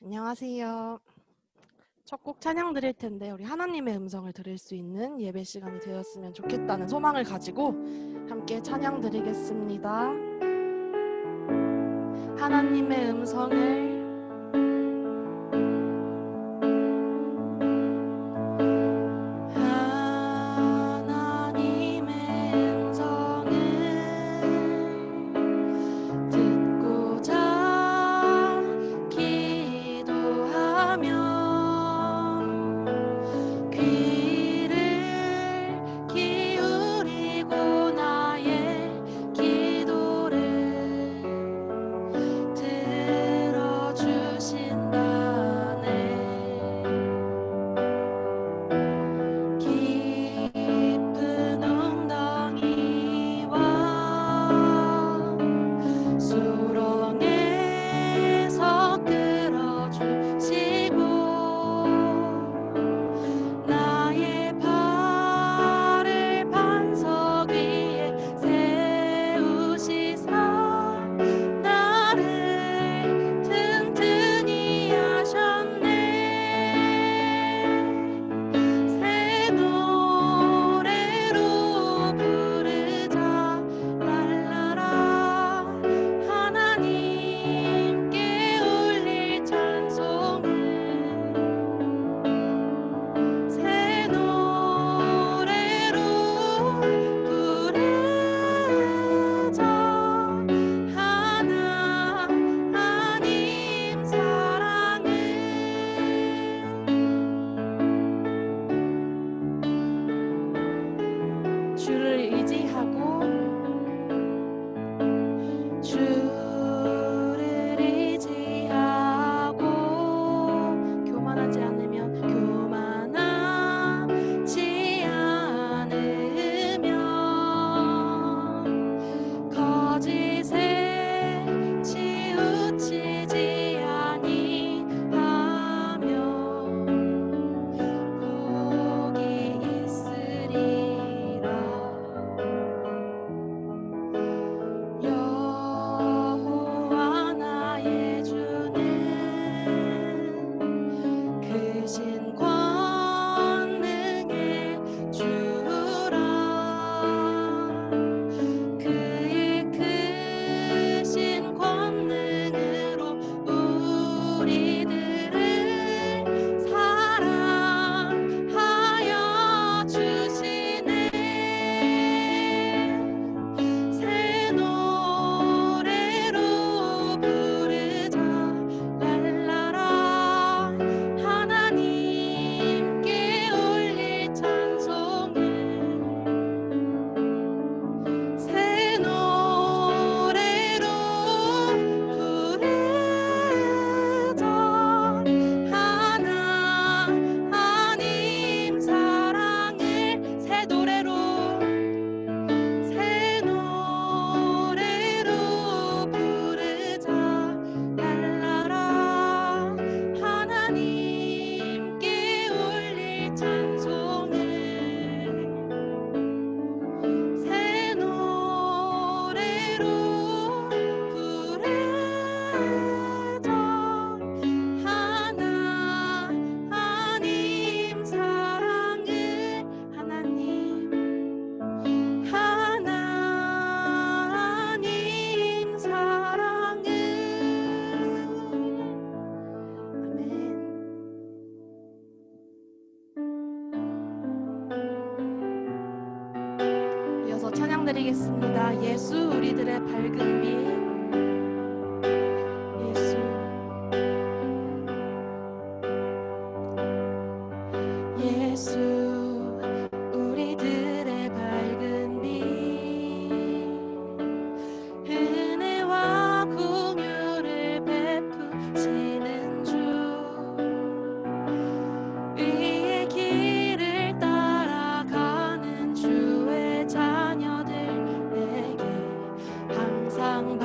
안녕하세요. 첫 곡 찬양 드릴 텐데 우리 하나님의 음성을 들을 수 있는 예배 시간이 되었으면 좋겠다는 소망을 가지고 함께 찬양 드리겠습니다. 하나님의 음성을 주를 의지하고 교만하지 않으면 거짓에 치우치지 아니하며 복이 있으리라. 여호와 나의 주는 크신 권능의 주라. 그의 크신 권능으로 우리들을 사랑하여 주시네. 새 노래로 부르자 랄라라. 하나님께 올릴 찬송을 새 노래로 부르자. 하나님 사랑을 새 노래로 부르자 랄라라. 하나님께 올릴 찬송을 새 노래로 부르자. 하나님 사랑을 하나님 사랑을. 아멘. 이어서 찬양 드리겠습니다. 예수 우리들의 밝은 빛. 예수 우리들의 밝은 빛. 은혜와 긍휼을 베푸시는 주. 위의 길을 따라가는 주의 자녀들에게 항상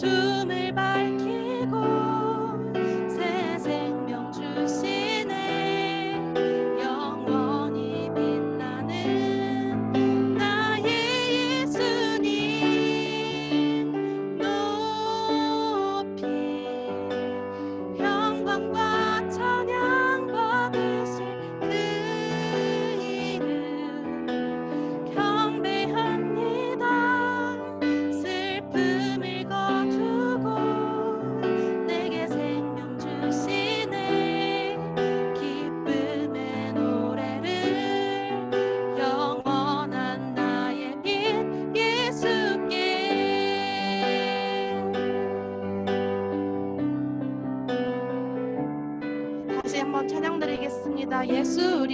어둠을 밝히고 새 생명 주시네. 영원히 빛나는 나의 예수님 높이 영광과 찬양 받으실 그 이름 경배합니다. 슬픔을 거두고 내게 생명 주시네. 기쁨의 노래를 영원한 나의 빛 예수께. 다시 한번 찬양 드리겠습니다. 예수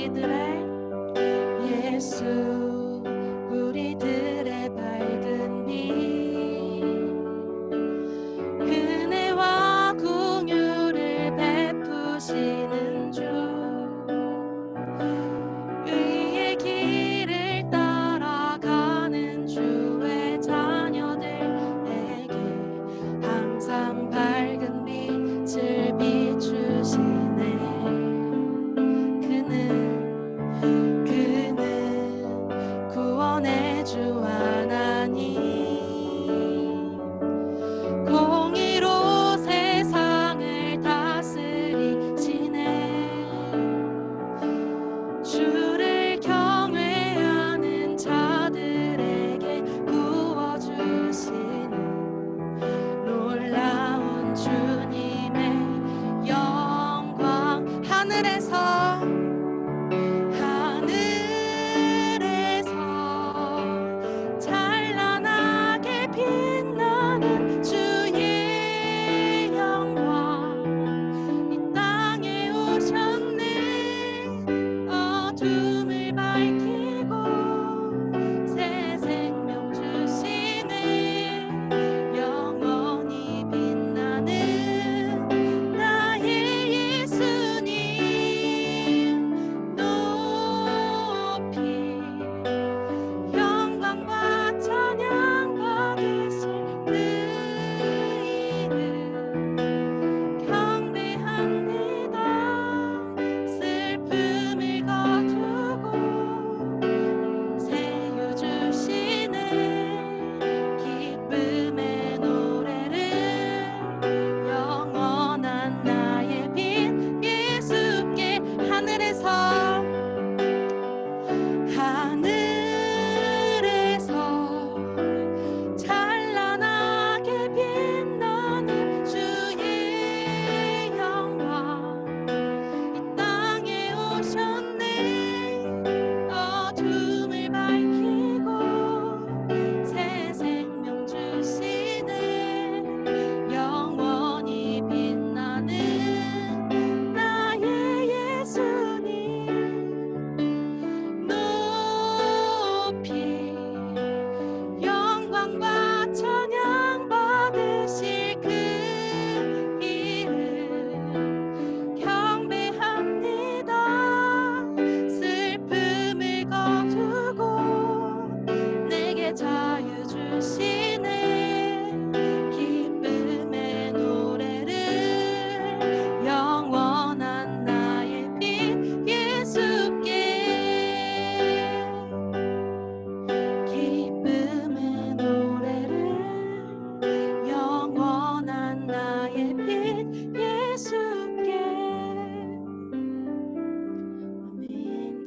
우리들의 밝은 빛 은혜와 긍휼을 베푸시는 주 의의 길을 따라가는 주의 자녀들에게 항상 밝은 빛을 비추시네. 그는 구원의 주 하나님 공의로 세상을 다스리시네. 주를 경외하는 자들에게 구워주시는 놀라운 주님의 영광. 하늘에서 찬란하게 빛나는 주의 영광 이 땅에 오셨네. 어둠을 밝히고 새 생명 주시네. 영원히 빛나는 나의 예수님 높이 영광과 찬양 받으실 그 이름 경배합니다. 슬픔을 거두고 새유 주시네. 기쁨의 노래를 영원한 나의 빛 예수께. 하늘에서 찬란하게 빛나는 주의 영광 이 땅에 오셨네. 어둠을 밝히고 새 생명 주시네. 영원히 빛나는 나의 예수님 높이 영광과 찬양 받으실 그 이름 경배합니다. 슬픔을 거두고 내게 자유 주시네. 기쁨의 노래를 영원한 나의 빛 예수께. 기쁨의 노래를 영원한 나의 빛 예수께. 아멘.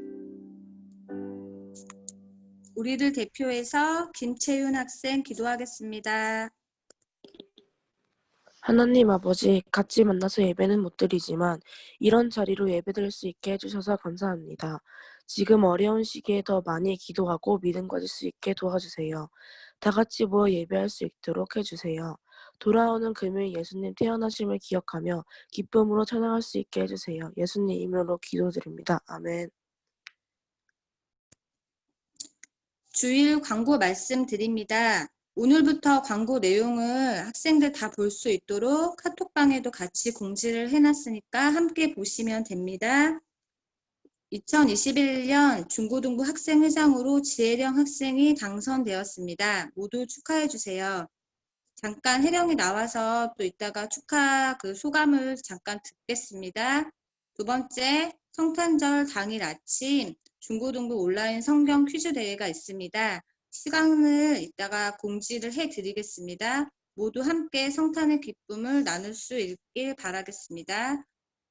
우리들 대표해서 김채윤 학생 기도하겠습니다. 하나님 아버지, 같이 만나서 예배는 못 드리지만 이런 자리로 예배드릴 수 있게 해주셔서 감사합니다. 지금 어려운 시기에 더 많이 기도하고 믿음 가질 수 있게 도와주세요. 다 같이 모여 예배할 수 있도록 해주세요. 돌아오는 금요일 예수님 태어나심을 기억하며 기쁨으로 찬양할 수 있게 해주세요. 예수님 이름으로 기도드립니다. 아멘. 주일 광고 말씀드립니다. 오늘부터 광고 내용을 학생들 다 볼 수 있도록 카톡방에도 같이 공지를 해놨으니까 함께 보시면 됩니다. 2021년 중고등부 학생회장으로 지혜령 학생이 당선되었습니다. 모두 축하해 주세요. 잠깐 혜령이 나와서 또 이따가 축하 그 소감을 잠깐 듣겠습니다. 두 번째, 성탄절 당일 아침 중고등부 온라인 성경 퀴즈 대회가 있습니다. 시간을 이따가 공지를 해드리겠습니다. 모두 함께 성탄의 기쁨을 나눌 수 있길 바라겠습니다.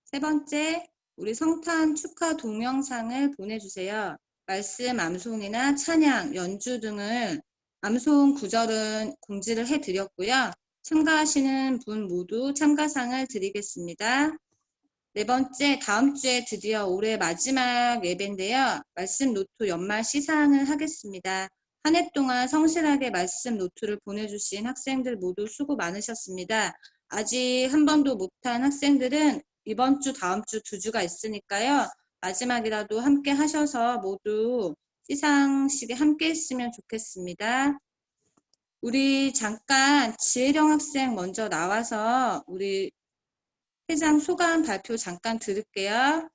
세 번째, 우리 성탄 축하 동영상을 보내주세요. 말씀 암송이나 찬양, 연주 등을 암송 구절은 공지를 해드렸고요. 참가하시는 분 모두 참가상을 드리겠습니다. 네 번째, 다음 주에 드디어 올해 마지막 예배인데요. 말씀 노트 연말 시상을 하겠습니다. 한 해 동안 성실하게 말씀 노트를 보내주신 학생들 모두 수고 많으셨습니다. 아직 한 번도 못한 학생들은 이번 주, 다음 주 두 주가 있으니까요. 마지막이라도 함께 하셔서 모두 시상식에 함께 했으면 좋겠습니다. 우리 잠깐 지혜령 학생 먼저 나와서 우리 회장 소감 발표 잠깐 들을게요.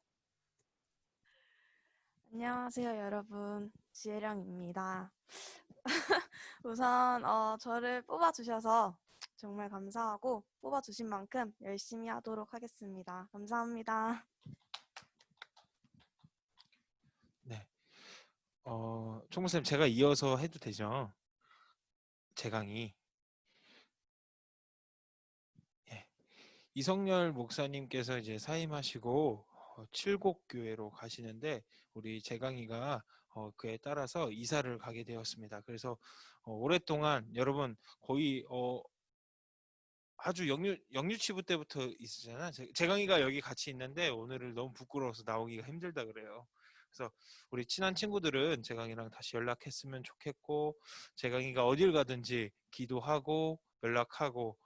안녕하세요, 여러분. 지혜령입니다. 우선 저를 뽑아주셔서 정말 감사하고 뽑아주신 만큼 열심히 하도록 하겠습니다. 감사합니다. 네. 총무쌤 제가 이어서 해도 되죠? 제 강의. 예. 이성열 목사님께서 이제 사임하시고 칠곡교회로 가시는데 우리 제 강의가 그에 따라서 이사를 가게 되었습니다. 그래서 오랫동안 여러분 거의 아주 영유치부 때부터 있으잖아. 제 강의가 여기 같이 있는데 오늘을 너무 부끄러워서 나오기가 힘들다 그래요. 그래서 우리 친한 친구들은 제 강의랑 다시 연락했으면 좋겠고 제 강의가 어딜 가든지 기도하고 연락하고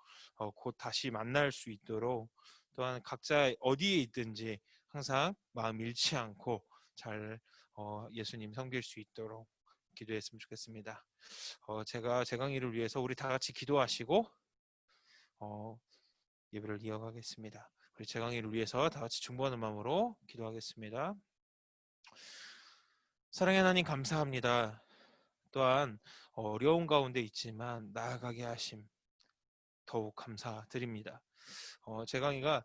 곧 다시 만날 수 있도록 또한 각자 어디에 있든지 항상 마음 잃지 않고 잘 예수님 섬길 수 있도록 기도했으면 좋겠습니다. 제가 제 강의를 위해서 우리 다 같이 기도하시고 예배를 이어가겠습니다. 우리 제 강의를 위해서 다 같이 중보하는 마음으로 기도하겠습니다. 사랑의 하나님 감사합니다. 또한 어려운 가운데 있지만 나아가게 하심 더욱 감사드립니다. 제 강의가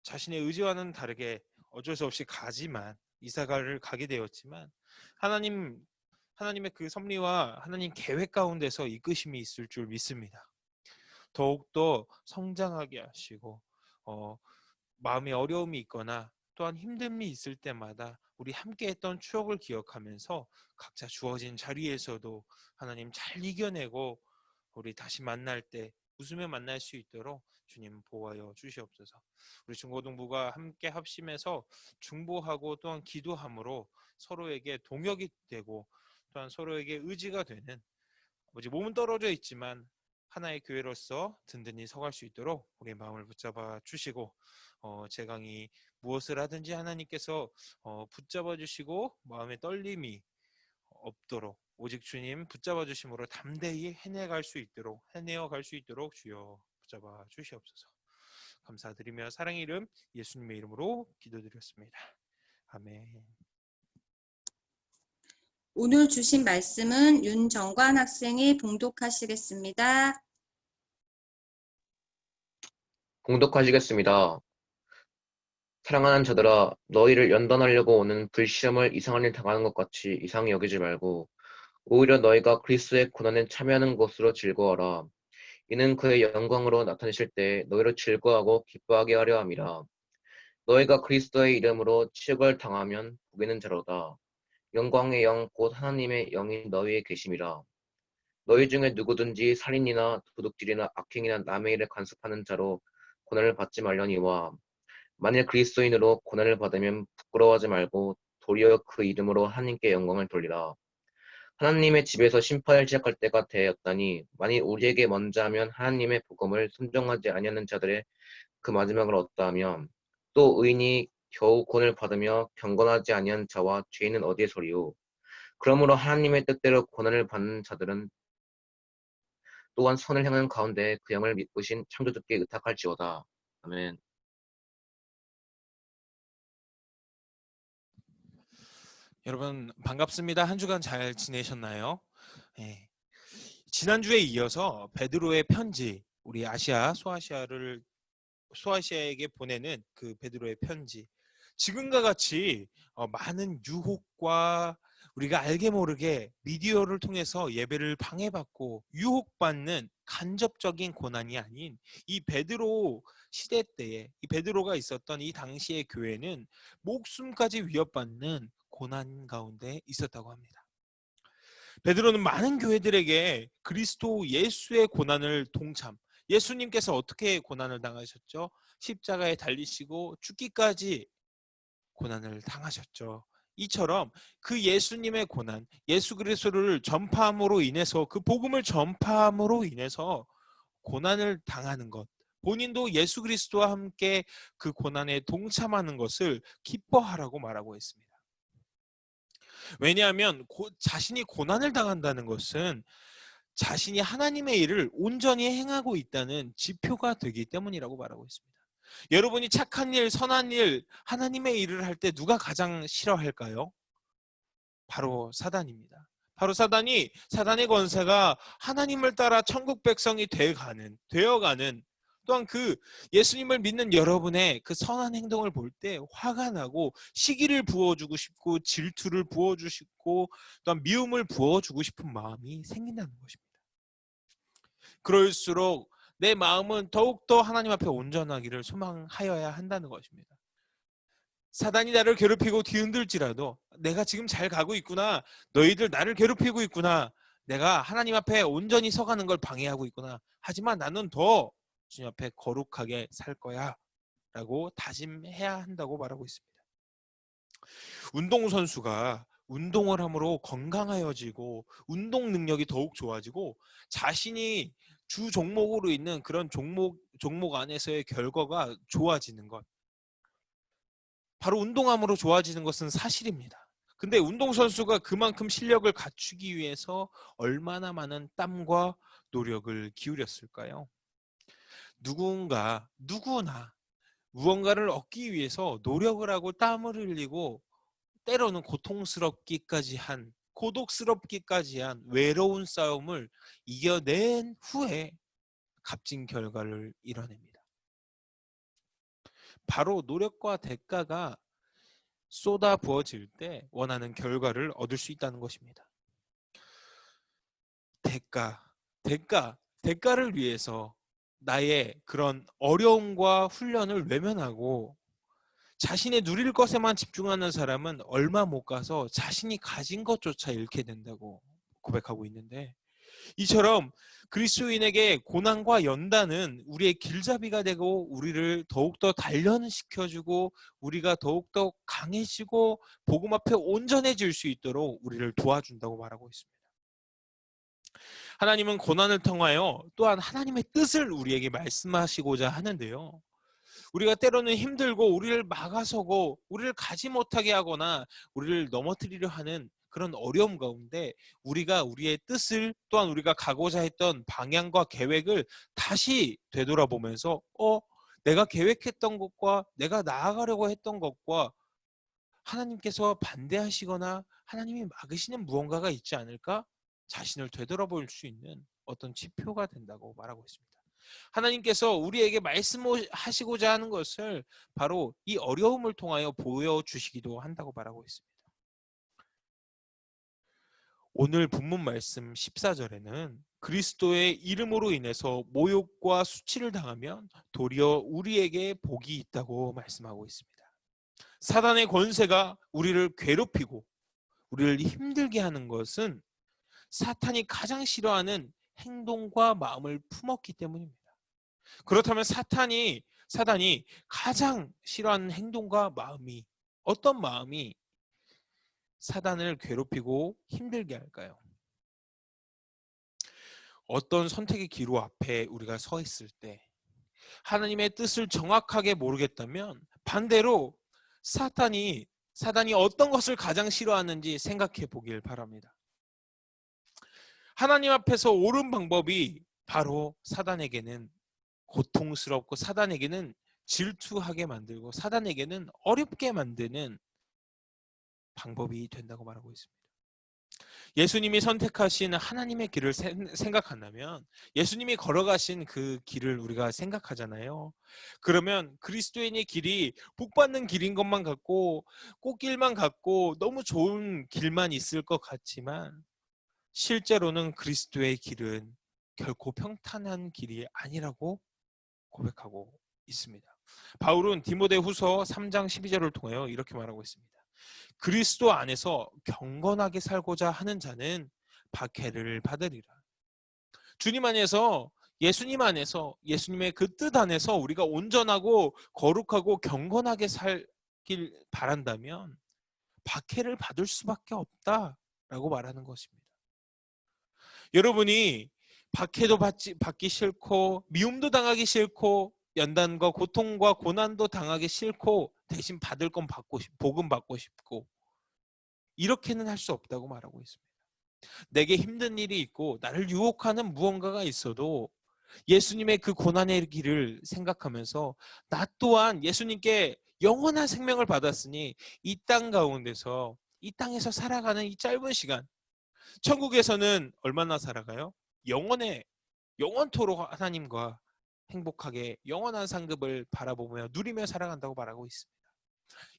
자신의 의지와는 다르게 어쩔 수 없이 가지만 이사가를 가게 되었지만 하나님의 그 섭리와 하나님 계획 가운데서 이끄심이 있을 줄 믿습니다. 더욱더 성장하게 하시고 마음에 어려움이 있거나 또한 힘듦이 있을 때마다 우리 함께 했던 추억을 기억하면서 각자 주어진 자리에서도 하나님 잘 이겨내고 우리 다시 만날 때 웃으며 만날 수 있도록 주님 보호하여 주시옵소서. 우리 중고등부가 함께 합심해서 중보하고 또한 기도함으로 서로에게 동역이 되고 또한 서로에게 의지가 되는 몸은 떨어져 있지만 하나의 교회로서 든든히 서갈 수 있도록 우리의 마음을 붙잡아 주시고 제 강의 무엇을 하든지 하나님께서 붙잡아 주시고 마음의 떨림이 없도록 오직 주님 붙잡아 주심으로 담대히 해내어 갈 수 있도록 주여 붙잡아 주시옵소서. 감사드리며 사랑의 이름 예수님의 이름으로 기도드렸습니다. 아멘. 오늘 주신 말씀은 윤정관 학생이 봉독하시겠습니다. 봉독하시겠습니다. 사랑하는 자들아, 너희를 연단하려고 오는 불시험을 이상한 일 당하는 것 같이 이상히 여기지 말고 오히려 너희가 그리스도의 고난에 참여하는 것으로 즐거워라. 이는 그의 영광으로 나타내실 때 너희를 즐거워하고 기뻐하게 하려 함이라. 너희가 그리스도의 이름으로 치욕을 당하면 복이는 자로다. 영광의 영 곧 하나님의 영이 너희에 계심이라. 너희 중에 누구든지 살인이나 도둑질이나 악행이나 남의 일을 간섭하는 자로 고난을 받지 말려니와 만일 그리스도인으로 고난을 받으면 부끄러워하지 말고 도리어 그 이름으로 하나님께 영광을 돌리라. 하나님의 집에서 심판을 시작할 때가 되었다니 만일 우리에게 먼저 하면 하나님의 복음을 순종하지 아니하는 자들의 그 마지막을 어떠하면 또 의인이 겨우 구원을 받으며 경건하지 아니한 자와 죄인은 어디에 서리요. 그러므로 하나님의 뜻대로 고난을 받는 자들은 또한 선을 행하는 가운데 그 영을 믿으신 창조주께 의탁할지어다. 아멘. 여러분 반갑습니다. 한 주간 잘 지내셨나요? 네. 지난주에 이어서 베드로의 편지, 우리 소아시아에게 보내는 그 베드로의 편지, 지금과 같이 많은 유혹과 우리가 알게 모르게 미디어를 통해서 예배를 방해받고 유혹받는 간접적인 고난이 아닌 이 베드로 시대 때에 이 베드로가 있었던 이 당시의 교회는 목숨까지 위협받는 고난 가운데 있었다고 합니다. 베드로는 많은 교회들에게 그리스도 예수의 고난을 예수님께서 어떻게 고난을 당하셨죠? 십자가에 달리시고 죽기까지 고난을 당하셨죠. 이처럼 그 예수님의 고난, 예수 그리스도를 전파함으로 인해서, 그 복음을 전파함으로 인해서 고난을 당하는 것, 본인도 예수 그리스도와 함께 그 고난에 동참하는 것을 기뻐하라고 말하고 있습니다. 왜냐하면 자신이 고난을 당한다는 것은 자신이 하나님의 일을 온전히 행하고 있다는 지표가 되기 때문이라고 말하고 있습니다. 여러분이 착한 일, 선한 일, 하나님의 일을 할 때 누가 가장 싫어할까요? 바로 사단입니다. 바로 사단의 권세가 하나님을 따라 천국 백성이 되어가는 또한 그 예수님을 믿는 여러분의 그 선한 행동을 볼 때 화가 나고 시기를 부어주고 싶고 질투를 부어주시고 또한 미움을 부어주고 싶은 마음이 생긴다는 것입니다. 그럴수록 내 마음은 더욱더 하나님 앞에 온전하기를 소망하여야 한다는 것입니다. 사단이 나를 괴롭히고 뒤흔들지라도 내가 지금 잘 가고 있구나, 너희들 나를 괴롭히고 있구나, 내가 하나님 앞에 온전히 서가는 걸 방해하고 있구나, 하지만 나는 더 주님 앞에 거룩하게 살 거야 라고 다짐해야 한다고 말하고 있습니다. 운동선수가 운동을 함으로 건강하여지고 운동 능력이 더욱 좋아지고 자신이 주 종목으로 있는 그런 종목 안에서의 결과가 좋아지는 것, 바로 운동함으로 좋아지는 것은 사실입니다. 근데 운동선수가 그만큼 실력을 갖추기 위해서 얼마나 많은 땀과 노력을 기울였을까요? 누구나 무언가를 얻기 위해서 노력을 하고 땀을 흘리고 때로는 고독스럽기까지 한 외로운 싸움을 이겨낸 후에 값진 결과를 이뤄냅니다. 바로 노력과 대가가 쏟아 부어질 때 원하는 결과를 얻을 수 있다는 것입니다. 대가를 위해서 나의 그런 어려움과 훈련을 외면하고 자신의 누릴 것에만 집중하는 사람은 얼마 못 가서 자신이 가진 것조차 잃게 된다고 고백하고 있는데, 이처럼 그리스도인에게 고난과 연단은 우리의 길잡이가 되고 우리를 더욱더 단련시켜주고 우리가 더욱더 강해지고 복음 앞에 온전해질 수 있도록 우리를 도와준다고 말하고 있습니다. 하나님은 고난을 통하여 또한 하나님의 뜻을 우리에게 말씀하시고자 하는데요. 우리가 때로는 힘들고 우리를 막아서고 우리를 가지 못하게 하거나 우리를 넘어뜨리려 하는 그런 어려움 가운데 우리가 우리의 뜻을, 또한 우리가 가고자 했던 방향과 계획을 다시 되돌아보면서 내가 계획했던 것과 내가 나아가려고 했던 것과 하나님께서 반대하시거나 하나님이 막으시는 무언가가 있지 않을까? 자신을 되돌아볼 수 있는 어떤 지표가 된다고 말하고 있습니다. 하나님께서 우리에게 말씀하시고자 하는 것을 바로 이 어려움을 통하여 보여주시기도 한다고 말하고 있습니다. 오늘 본문 말씀 14절에는 그리스도의 이름으로 인해서 모욕과 수치를 당하면 도리어 우리에게 복이 있다고 말씀하고 있습니다. 사단의 권세가 우리를 괴롭히고 우리를 힘들게 하는 것은 사탄이 가장 싫어하는 행동과 마음을 품었기 때문입니다. 그렇다면 사단이 가장 싫어하는 행동과 마음이 어떤 마음이 사단을 괴롭히고 힘들게 할까요? 어떤 선택의 기로 앞에 우리가 서 있을 때 하나님의 뜻을 정확하게 모르겠다면 반대로 사단이 어떤 것을 가장 싫어하는지 생각해 보길 바랍니다. 하나님 앞에서 옳은 방법이 바로 사단에게는 고통스럽고 사단에게는 질투하게 만들고 사단에게는 어렵게 만드는 방법이 된다고 말하고 있습니다. 예수님이 선택하신 하나님의 길을 생각한다면 예수님이 걸어가신 그 길을 우리가 생각하잖아요. 그러면 그리스도인의 길이 복받는 길인 것만 같고 꽃길만 같고 너무 좋은 길만 있을 것 같지만 실제로는 그리스도의 길은 결코 평탄한 길이 아니라고 고백하고 있습니다. 바울은 디모데후서 3장 12절을 통하여 이렇게 말하고 있습니다. 그리스도 안에서 경건하게 살고자 하는 자는 박해를 받으리라. 주님 안에서, 예수님 안에서, 예수님의 그 뜻 안에서 우리가 온전하고 거룩하고 경건하게 살길 바란다면 박해를 받을 수밖에 없다라고 말하는 것입니다. 여러분이 박해도 받기 싫고 미움도 당하기 싫고 연단과 고통과 고난도 당하기 싫고 대신 받을 건 복음 받고 싶고 이렇게는 할 수 없다고 말하고 있습니다. 내게 힘든 일이 있고 나를 유혹하는 무언가가 있어도 예수님의 그 고난의 길을 생각하면서 나 또한 예수님께 영원한 생명을 받았으니 이 땅 가운데서 이 땅에서 살아가는 이 짧은 시간, 천국에서는 얼마나 살아가요? 영원토록 하나님과 행복하게 영원한 상급을 바라보며 누리며 살아간다고 말하고 있습니다.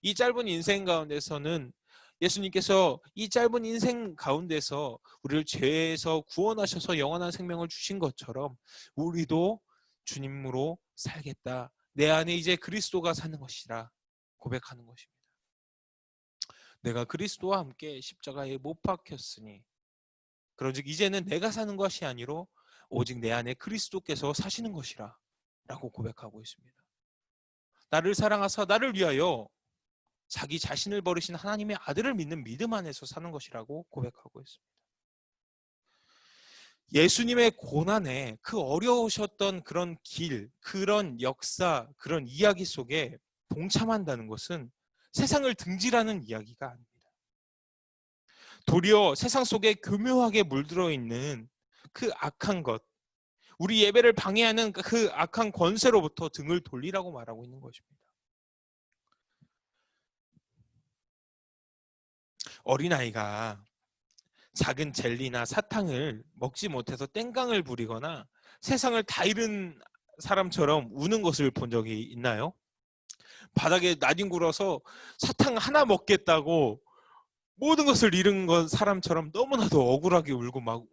이 짧은 인생 가운데서는 예수님께서 이 짧은 인생 가운데서 우리를 죄에서 구원하셔서 영원한 생명을 주신 것처럼 우리도 주님으로 살겠다. 내 안에 이제 그리스도가 사는 것이라 고백하는 것입니다. 내가 그리스도와 함께 십자가에 못 박혔으니 그런즉 이제는 내가 사는 것이 아니로 오직 내 안에 그리스도께서 사시는 것이라 라고 고백하고 있습니다. 나를 사랑하사 나를 위하여 자기 자신을 버리신 하나님의 아들을 믿는 믿음 안에서 사는 것이라고 고백하고 있습니다. 예수님의 고난에 그 어려우셨던 그런 길, 그런 역사, 그런 이야기 속에 동참한다는 것은 세상을 등지라는 이야기가 아닙니다. 도리어 세상 속에 교묘하게 물들어 있는 그 악한 것, 우리 예배를 방해하는 그 악한 권세로부터 등을 돌리라고 말하고 있는 것입니다. 어린아이가 작은 젤리나 사탕을 먹지 못해서 땡깡을 부리거나 세상을 다 잃은 사람처럼 우는 것을 본 적이 있나요? 바닥에 나뒹굴어서 사탕 하나 먹겠다고 모든 것을 잃은 것 사람처럼 너무나도 억울하게 울고 막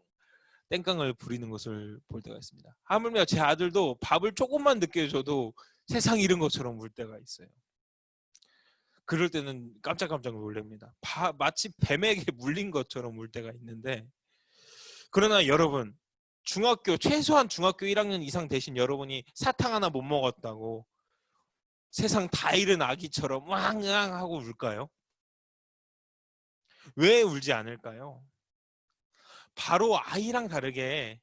땡깡을 부리는 것을 볼 때가 있습니다. 하물며 제 아들도 밥을 조금만 늦게 줘도 세상 잃은 것처럼 울 때가 있어요. 그럴 때는 깜짝깜짝 놀랍니다. 마치 뱀에게 물린 것처럼 울 때가 있는데, 그러나 여러분, 최소한 중학교 1학년 이상 되신 여러분이 사탕 하나 못 먹었다고 세상 다 잃은 아기처럼 왕왕 하고 울까요? 왜 울지 않을까요? 바로 아이랑 다르게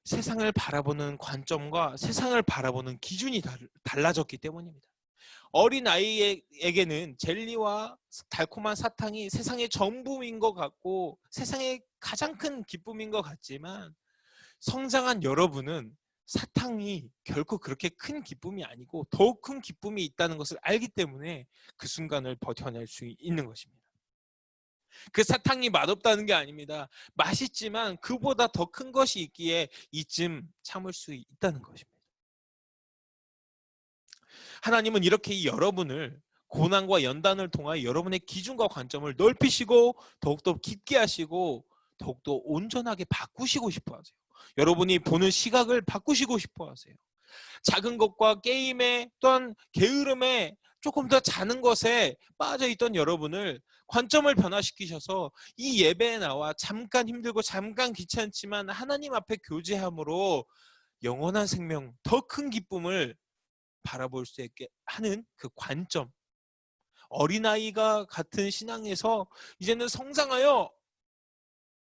세상을 바라보는 관점과 세상을 바라보는 기준이 달라졌기 때문입니다. 어린아이에게는 젤리와 달콤한 사탕이 세상의 전부인 것 같고 세상의 가장 큰 기쁨인 것 같지만 성장한 여러분은 사탕이 결코 그렇게 큰 기쁨이 아니고 더욱 큰 기쁨이 있다는 것을 알기 때문에 그 순간을 버텨낼 수 있는 것입니다. 그 사탕이 맛없다는 게 아닙니다. 맛있지만 그보다 더 큰 것이 있기에 이쯤 참을 수 있다는 것입니다. 하나님은 이렇게 여러분을 고난과 연단을 통하여 여러분의 기준과 관점을 넓히시고 더욱더 깊게 하시고 더욱더 온전하게 바꾸시고 싶어 하세요. 여러분이 보는 시각을 바꾸시고 싶어 하세요. 작은 것과 게임에 또한 게으름에 조금 더 자는 것에 빠져있던 여러분을 관점을 변화시키셔서 이 예배에 나와 잠깐 힘들고 잠깐 귀찮지만 하나님 앞에 교제함으로 영원한 생명, 더 큰 기쁨을 바라볼 수 있게 하는 그 관점, 어린아이가 같은 신앙에서 이제는 성장하여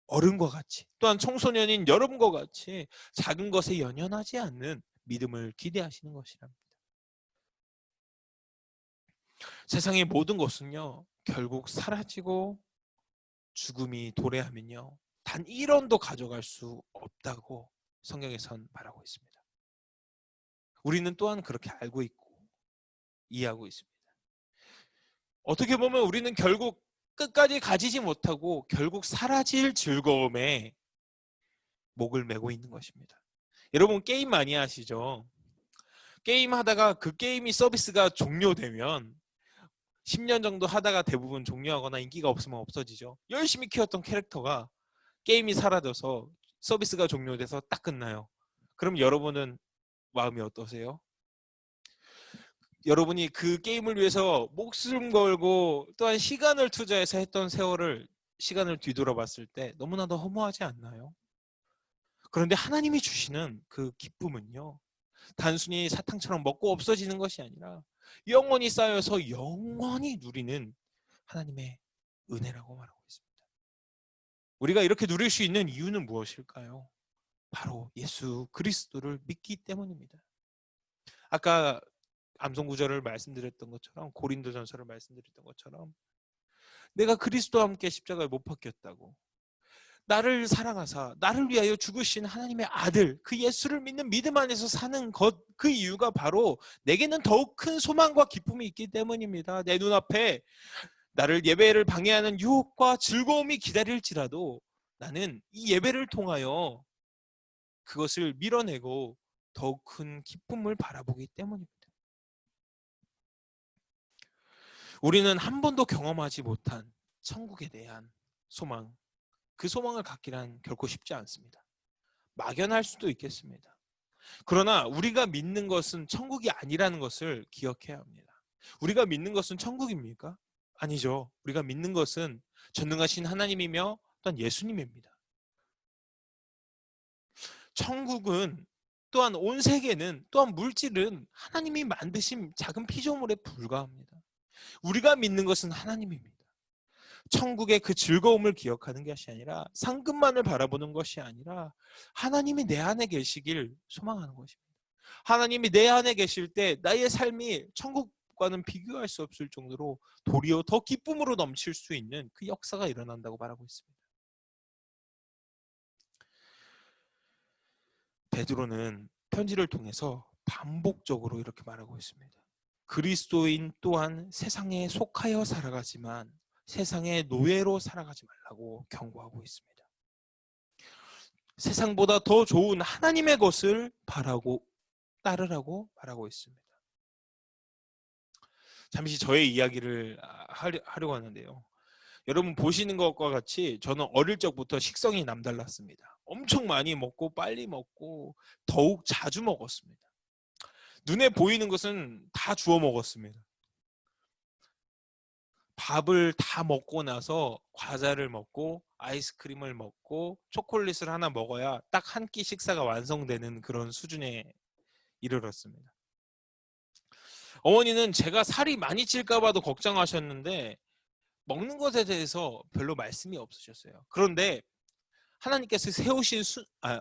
어른과 같이 또한 청소년인 여러분과 같이 작은 것에 연연하지 않는 믿음을 기대하시는 것이랍니다. 세상의 모든 것은요 결국 사라지고 죽음이 도래하면요 단 1원도 가져갈 수 없다고 성경에선 말하고 있습니다. 우리는 또한 그렇게 알고 있고 이해하고 있습니다. 어떻게 보면 우리는 결국 끝까지 가지지 못하고 결국 사라질 즐거움에 목을 메고 있는 것입니다. 여러분 게임 많이 하시죠? 게임 하다가 그 게임이 서비스가 종료되면 10년 정도 하다가 대부분 종료하거나 인기가 없으면 없어지죠. 열심히 키웠던 캐릭터가 게임이 사라져서 서비스가 종료돼서 딱 끝나요. 그럼 여러분은 마음이 어떠세요? 여러분이 그 게임을 위해서 목숨 걸고 또한 시간을 투자해서 했던 시간을 뒤돌아봤을 때 너무나도 허무하지 않나요? 그런데 하나님이 주시는 그 기쁨은요, 단순히 사탕처럼 먹고 없어지는 것이 아니라 영원히 쌓여서 영원히 누리는 하나님의 은혜라고 말하고 있습니다. 우리가 이렇게 누릴 수 있는 이유는 무엇일까요? 바로 예수 그리스도를 믿기 때문입니다. 아까 암송구절을 말씀드렸던 것처럼, 고린도전서를 말씀드렸던 것처럼, 내가 그리스도와 함께 십자가에 못 박혔다고, 나를 사랑하사 나를 위하여 죽으신 하나님의 아들, 그 예수를 믿는 믿음 안에서 사는 것, 그 이유가 바로 내게는 더욱 큰 소망과 기쁨이 있기 때문입니다. 내 눈앞에 나를 예배를 방해하는 유혹과 즐거움이 기다릴지라도 나는 이 예배를 통하여 그것을 밀어내고 더욱 큰 기쁨을 바라보기 때문입니다. 우리는 한 번도 경험하지 못한 천국에 대한 소망, 그 소망을 갖기란 결코 쉽지 않습니다. 막연할 수도 있겠습니다. 그러나 우리가 믿는 것은 천국이 아니라는 것을 기억해야 합니다. 우리가 믿는 것은 천국입니까? 아니죠. 우리가 믿는 것은 전능하신 하나님이며 또한 예수님입니다. 천국은, 또한 온 세계는, 또한 물질은 하나님이 만드신 작은 피조물에 불과합니다. 우리가 믿는 것은 하나님입니다. 천국의 그 즐거움을 기억하는 것이 아니라, 상급만을 바라보는 것이 아니라 하나님이 내 안에 계시길 소망하는 것입니다. 하나님이 내 안에 계실 때 나의 삶이 천국과는 비교할 수 없을 정도로 도리어 더 기쁨으로 넘칠 수 있는 그 역사가 일어난다고 말하고 있습니다. 베드로는 편지를 통해서 반복적으로 이렇게 말하고 있습니다. 그리스도인 또한 세상에 속하여 살아가지만 세상의 노예로 살아가지 말라고 경고하고 있습니다. 세상보다 더 좋은 하나님의 것을 바라고 따르라고 말하고 있습니다. 잠시 저의 이야기를 하려고 하는데요. 여러분 보시는 것과 같이 저는 어릴 적부터 식성이 남달랐습니다. 엄청 많이 먹고 빨리 먹고 더욱 자주 먹었습니다. 눈에 보이는 것은 다 주워 먹었습니다. 밥을 다 먹고 나서 과자를 먹고 아이스크림을 먹고 초콜릿을 하나 먹어야 딱 한 끼 식사가 완성되는 그런 수준에 이르렀습니다. 어머니는 제가 살이 많이 찔까 봐도 걱정하셨는데 먹는 것에 대해서 별로 말씀이 없으셨어요. 그런데 하나님께서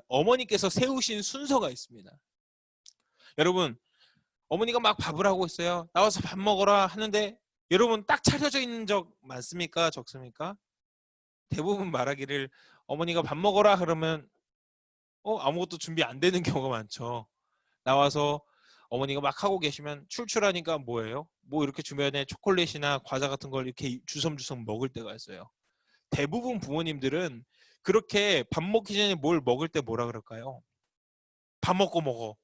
어머니께서 세우신 순서가 있습니다. 여러분, 어머니가 막 밥을 하고 있어요. 나와서 밥 먹어라 하는데 여러분 딱 차려져 있는 적 많습니까? 적습니까? 대부분 말하기를 어머니가 밥 먹어라 그러면 아무것도 준비 안 되는 경우가 많죠. 나와서 어머니가 막 하고 계시면 출출하니까 뭐예요? 뭐 이렇게 주변에 초콜릿이나 과자 같은 걸 이렇게 주섬주섬 먹을 때가 있어요. 대부분 부모님들은 그렇게 밥 먹기 전에 뭘 먹을 때 뭐라 그럴까요? 밥 먹고 먹어.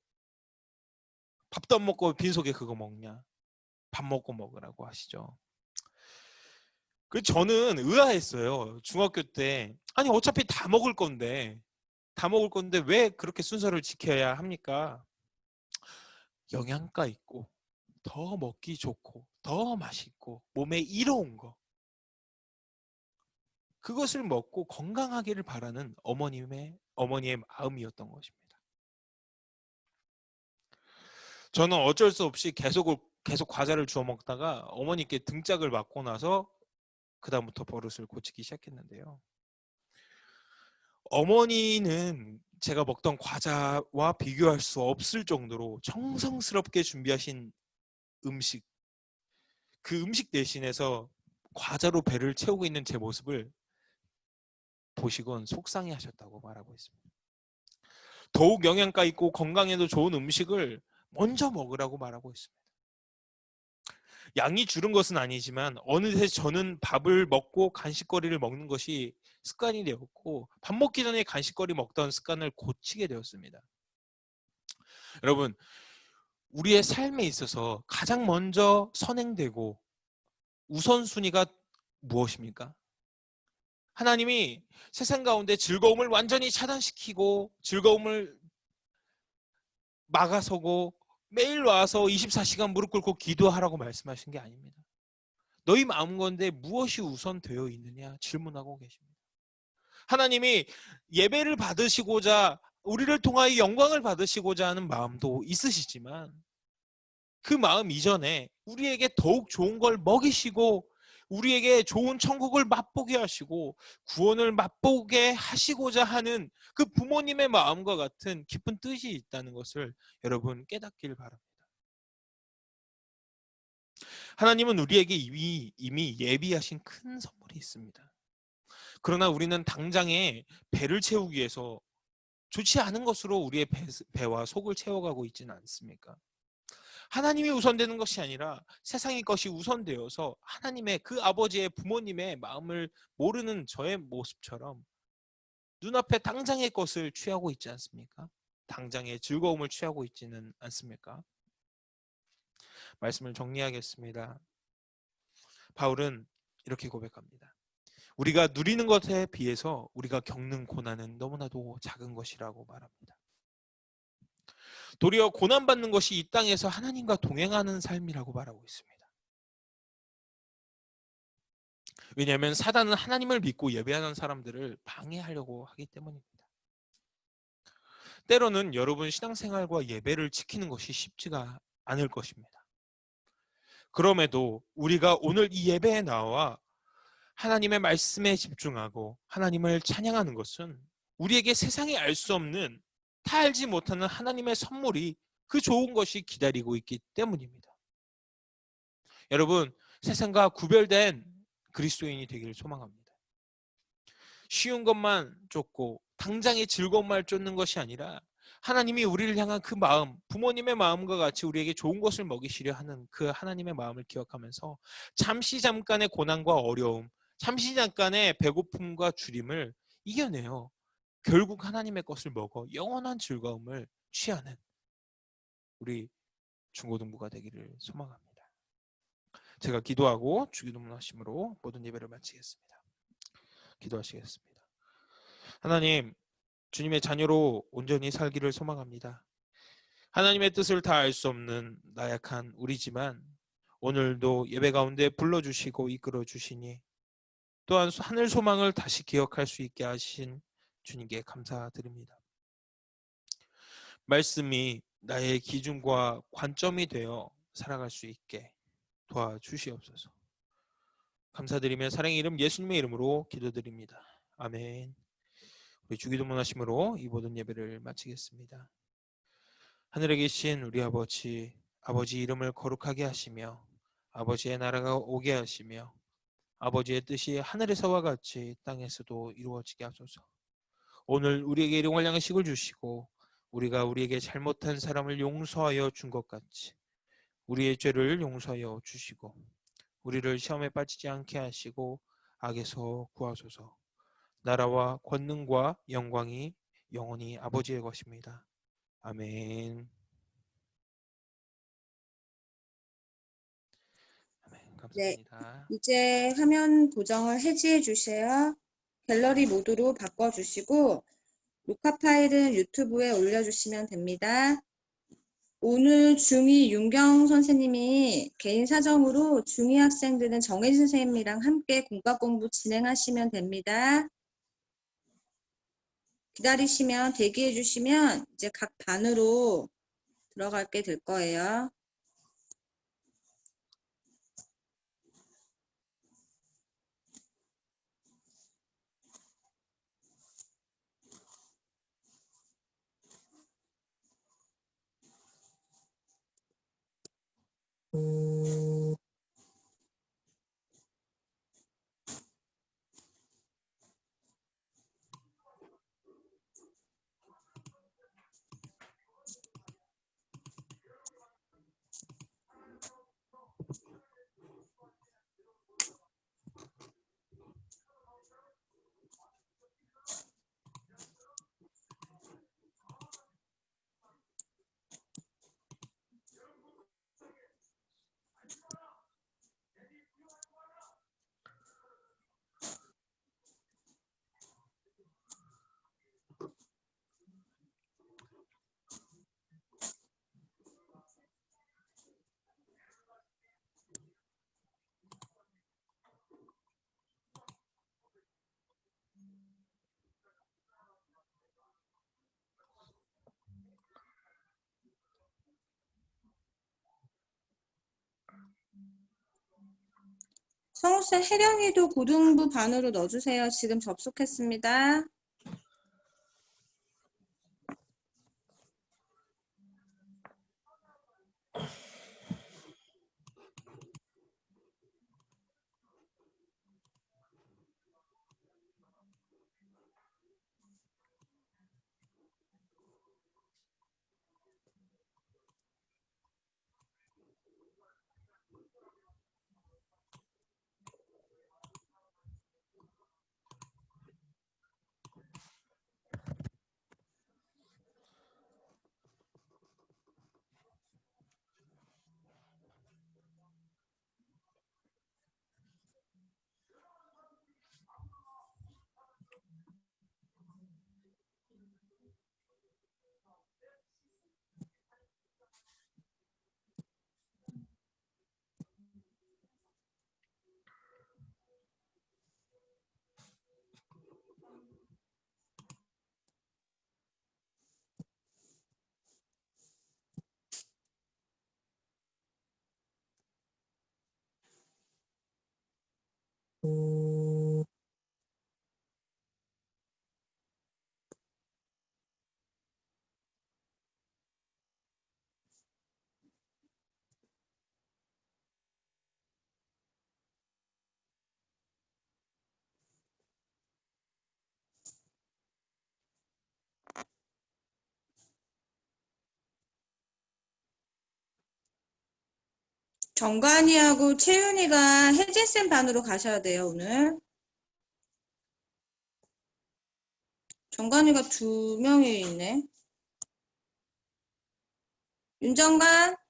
밥도 안 먹고 빈속에 그거 먹냐? 밥 먹고 먹으라고 하시죠. 저는 의아했어요. 중학교 때. 아니 어차피 다 먹을 건데 왜 그렇게 순서를 지켜야 합니까? 영양가 있고 더 먹기 좋고 더 맛있고 몸에 이로운 거, 그것을 먹고 건강하기를 바라는 어머니의 마음이었던 것입니다. 저는 어쩔 수 없이 계속 과자를 주워 먹다가 어머니께 등짝을 맞고 나서 그다음부터 버릇을 고치기 시작했는데요. 어머니는 제가 먹던 과자와 비교할 수 없을 정도로 정성스럽게 준비하신 음식, 그 음식 대신해서 과자로 배를 채우고 있는 제 모습을 보시곤 속상해 하셨다고 말하고 있습니다. 더욱 영양가 있고 건강에도 좋은 음식을 먼저 먹으라고 말하고 있습니다. 양이 줄은 것은 아니지만 어느새 저는 밥을 먹고 간식거리를 먹는 것이 습관이 되었고 밥 먹기 전에 간식거리 먹던 습관을 고치게 되었습니다. 여러분, 우리의 삶에 있어서 가장 먼저 선행되고 우선순위가 무엇입니까? 하나님이 세상 가운데 즐거움을 완전히 차단시키고 즐거움을 막아서고 매일 와서 24시간 무릎 꿇고 기도하라고 말씀하신 게 아닙니다. 너희 마음 가운데 무엇이 우선되어 있느냐 질문하고 계십니다. 하나님이 예배를 받으시고자 우리를 통하여 영광을 받으시고자 하는 마음도 있으시지만 그 마음 이전에 우리에게 더욱 좋은 걸 먹이시고 우리에게 좋은 천국을 맛보게 하시고 구원을 맛보게 하시고자 하는 그 부모님의 마음과 같은 깊은 뜻이 있다는 것을 여러분 깨닫길 바랍니다. 하나님은 우리에게 이미 예비하신 큰 선물이 있습니다. 그러나 우리는 당장에 배를 채우기 위해서 좋지 않은 것으로 우리의 배와 속을 채워가고 있지는 않습니까? 하나님이 우선되는 것이 아니라 세상의 것이 우선되어서 하나님의 그 아버지의 부모님의 마음을 모르는 저의 모습처럼 눈앞에 당장의 것을 취하고 있지 않습니까? 당장의 즐거움을 취하고 있지는 않습니까? 말씀을 정리하겠습니다. 바울은 이렇게 고백합니다. 우리가 누리는 것에 비해서 우리가 겪는 고난은 너무나도 작은 것이라고 말합니다. 도리어 고난받는 것이 이 땅에서 하나님과 동행하는 삶이라고 말하고 있습니다. 왜냐하면 사단은 하나님을 믿고 예배하는 사람들을 방해하려고 하기 때문입니다. 때로는 여러분 신앙생활과 예배를 지키는 것이 쉽지가 않을 것입니다. 그럼에도 우리가 오늘 이 예배에 나와 하나님의 말씀에 집중하고 하나님을 찬양하는 것은 우리에게 세상에 알 수 없는 다 알지 못하는 하나님의 선물이 그 좋은 것이 기다리고 있기 때문입니다. 여러분, 세상과 구별된 그리스도인이 되기를 소망합니다. 쉬운 것만 쫓고 당장의 즐거움만 쫓는 것이 아니라 하나님이 우리를 향한 그 마음, 부모님의 마음과 같이 우리에게 좋은 것을 먹이시려 하는 그 하나님의 마음을 기억하면서 잠깐의 고난과 어려움, 잠깐의 배고픔과 주림을 이겨내요. 결국 하나님의 것을 먹어 영원한 즐거움을 취하는 우리 중고등부가 되기를 소망합니다. 제가 기도하고 주기도문 하심으로 모든 예배를 마치겠습니다. 기도하시겠습니다. 하나님, 주님의 자녀로 온전히 살기를 소망합니다. 하나님의 뜻을 다 알 수 없는 나약한 우리지만 오늘도 예배 가운데 불러주시고 이끌어주시니 또한 하늘 소망을 다시 기억할 수 있게 하신 주님께 감사드립니다. 말씀이 나의 기준과 관점이 되어 살아갈 수 있게 도와주시옵소서. 감사드리며 사랑의 이름 예수님의 이름으로 기도드립니다. 아멘. 우리 주기도문 하심으로 이 모든 예배를 마치겠습니다. 하늘에 계신 우리 아버지, 아버지 이름을 거룩하게 하시며 아버지의 나라가 오게 하시며 아버지의 뜻이 하늘에서와 같이 땅에서도 이루어지게 하소서. 오늘 우리에게 일용할 양식을 주시고 우리가 우리에게 잘못한 사람을 용서하여 준 것 같이 우리의 죄를 용서하여 주시고 우리를 시험에 빠지지 않게 하시고 악에서 구하소서. 나라와 권능과 영광이 영원히 아버지의 것입니다. 아멘. 아멘. 네, 감사합니다. 이제 화면 보정을 해지해 주세요. 갤러리 모드로 바꿔주시고 녹화 파일은 유튜브에 올려주시면 됩니다. 오늘 중2 윤경 선생님이 개인 사정으로 중2 학생들은 정혜진 선생님이랑 함께 공과 공부 진행하시면 됩니다. 기다리시면 대기해 주시면 이제 각 반으로 들어가게 될 거예요. 성우쌤 혜령이도 고등부 반으로 넣어주세요. 지금 접속했습니다. 정관이하고 채윤이가 혜진쌤 반으로 가셔야 돼요, 오늘. 정관이가 2명이 있네. 윤정관?